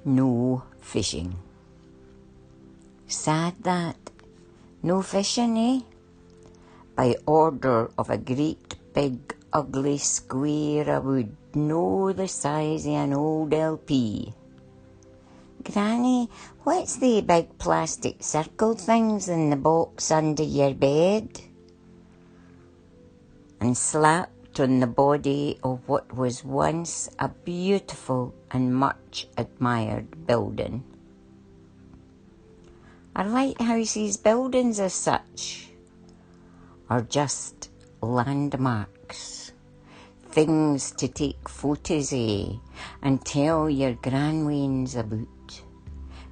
No fishing. Sad that. No fishing, eh? By order of a great big ugly square of wood, no the size of an old LP. Granny, what's the big plastic circle things in the box under your bed? And slapped on the body of what was once a beautiful and much admired building. Are lighthouses buildings as such, or just landmarks? Things to take photos of and tell your grandwains about.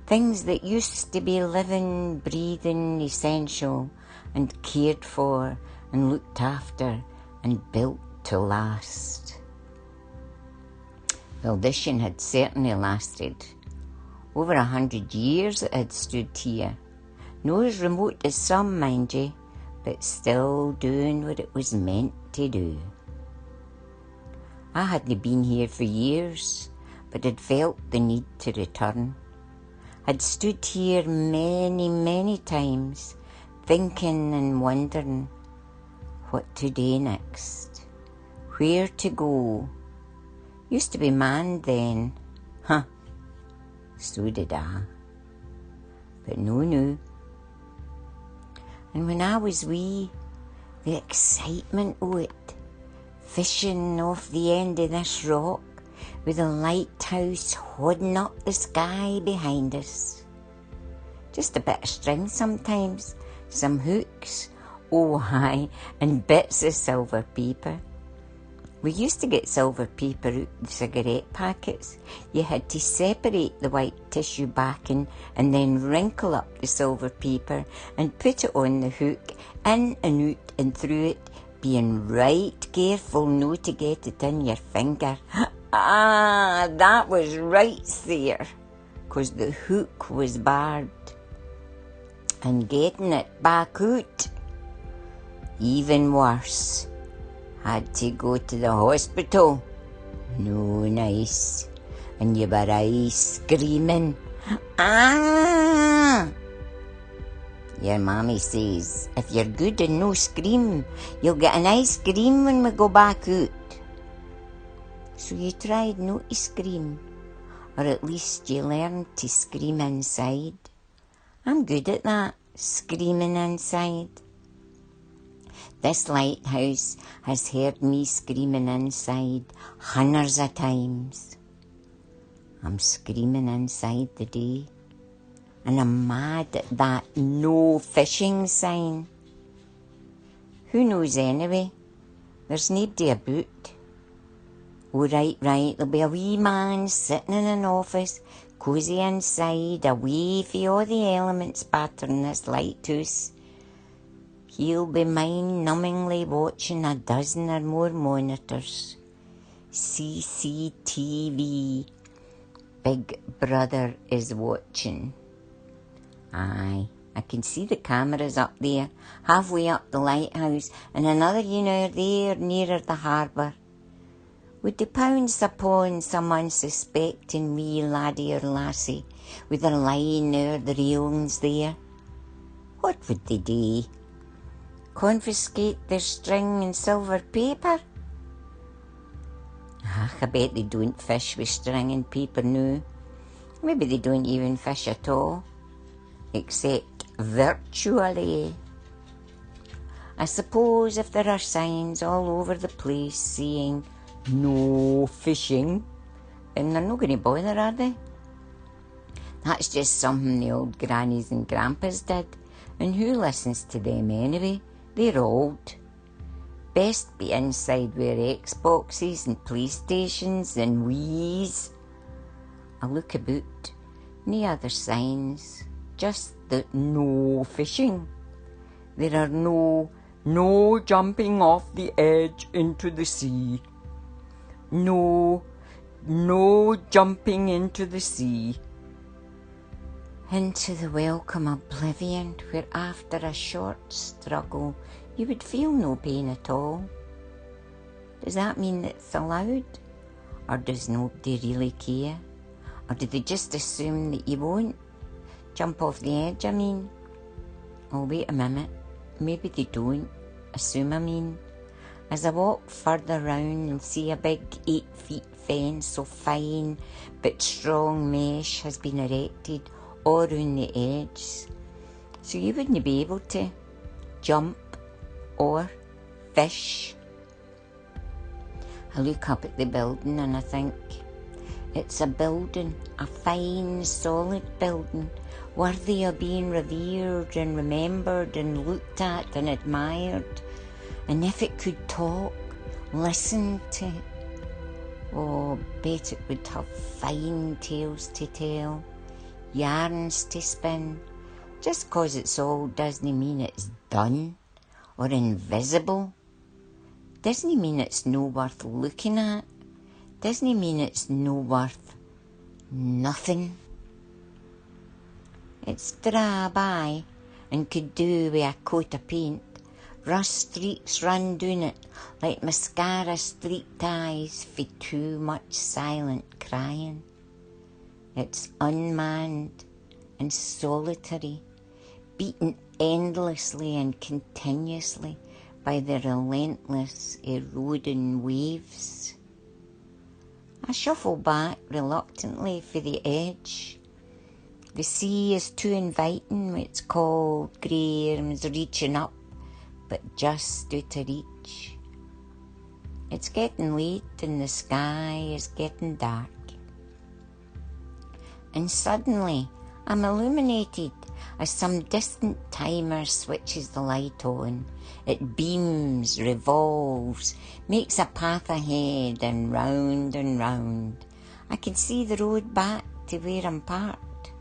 Things that used to be living, breathing, essential and cared for and looked after and built to last. Well, this one had certainly lasted. Over 100 years it had stood here. No as remote as some, mind you, but still doing what it was meant to do. I hadn't been here for years, but had felt the need to return. I'd stood here many, many times, thinking and wondering what to do next, where to go. Used to be manned then. So did I. But no. And when I was wee, the excitement of it, fishing off the end of this rock with a lighthouse holding up the sky behind us. Just a bit of string sometimes, some hooks, oh aye, and bits of silver paper. We used to get silver paper out the cigarette packets. You had to separate the white tissue backing and then wrinkle up the silver paper and put it on the hook, in and out and through it, being right careful no to get it in your finger. That was right there, 'cause the hook was barbed. And getting it back out, even worse. Had to go to the hospital. No nice. And you were aye screaming. Your mommy says, if you're good and no scream, you'll get an ice cream when we go back out. So you tried not to scream, or at least you learned to scream inside. I'm good at that, screaming inside. This lighthouse has heard me screaming inside hundreds of times. I'm screaming inside the day, and I'm mad at that no fishing sign. Who knows anyway? There's nobody about. Oh, right, there'll be a wee man sitting in an office, cosy inside, away from all the elements battering this lighthouse. He'll be mind-numbingly watching a dozen or more monitors. CCTV. Big Brother is watching. Aye, I can see the cameras up there, halfway up the lighthouse, and another there nearer the harbour. Would they pounce upon some unsuspecting wee laddie or lassie with their line o'er the railings there? What would they do? Confiscate their string and silver paper? I bet they don't fish with string and paper now. Maybe they don't even fish at all, except virtually. I suppose if there are signs all over the place saying no fishing, then they're not going to bother, are they? That's just something the old grannies and grandpas did, and who listens to them anyway? They're old. Best be inside where Xboxes and PlayStations and Wiis. I look about, no other signs, just the no fishing. There are no jumping off the edge into the sea. No jumping into the sea. Into the welcome oblivion where after a short struggle you would feel no pain at all. Does that mean it's allowed? Or does nobody really care? Or do they just assume that you won't jump off the edge, I mean? Oh, wait a minute. Maybe they don't assume, I mean. As I walk further round and see a big 8-foot fence of fine but strong mesh has been erected all round the edge, so you wouldn't be able to jump or fish. I look up at the building and I think, it's a building, a fine, solid building, worthy of being revered and remembered and looked at and admired. And if it could talk, listen to it, oh, bet it would have fine tales to tell, yarns to spin. Just 'cause it's all doesn't mean it's done or invisible. Doesn't mean it's no worth looking at. Doesn't mean it's no worth nothing. It's drab, aye, and could do with a coat of paint. Rust streaks run down it like mascara streaked eyes for too much silent crying. It's unmanned and solitary, beaten endlessly and continuously by the relentless eroding waves. I shuffle back reluctantly for the edge. The sea is too inviting with its cold grey arms reaching up, but just out of reach. It's getting late and the sky is getting dark. And suddenly I'm illuminated as some distant timer switches the light on. It beams, revolves, makes a path ahead and round and round. I can see the road back to where I'm parked,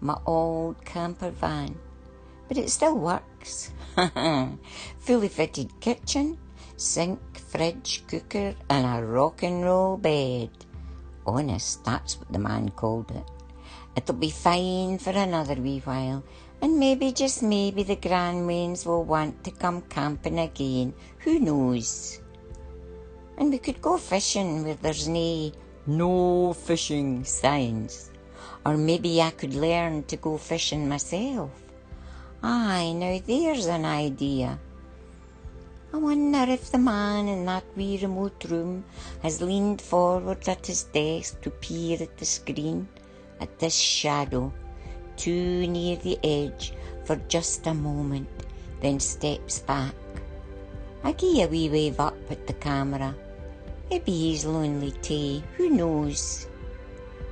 my old camper van, but it still works. Fully fitted kitchen, sink, fridge, cooker and a rock and roll bed. Honest, that's what the man called it. It'll be fine for another wee while, and maybe, just maybe, the grandwains will want to come camping again. Who knows? And we could go fishing where there's no fishing signs. Or maybe I could learn to go fishing myself. Aye, now there's an idea. I wonder if the man in that wee remote room has leaned forward at his desk to peer at the screen, at this shadow, too near the edge for just a moment, then steps back. I gie a wee wave up at the camera. Maybe he's lonely too, who knows?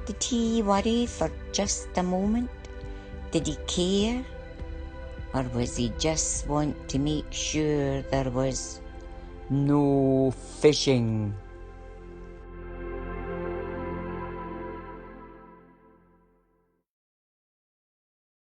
Did he worry for just a moment? Did he care? Or was he just want to make sure there was no fishing?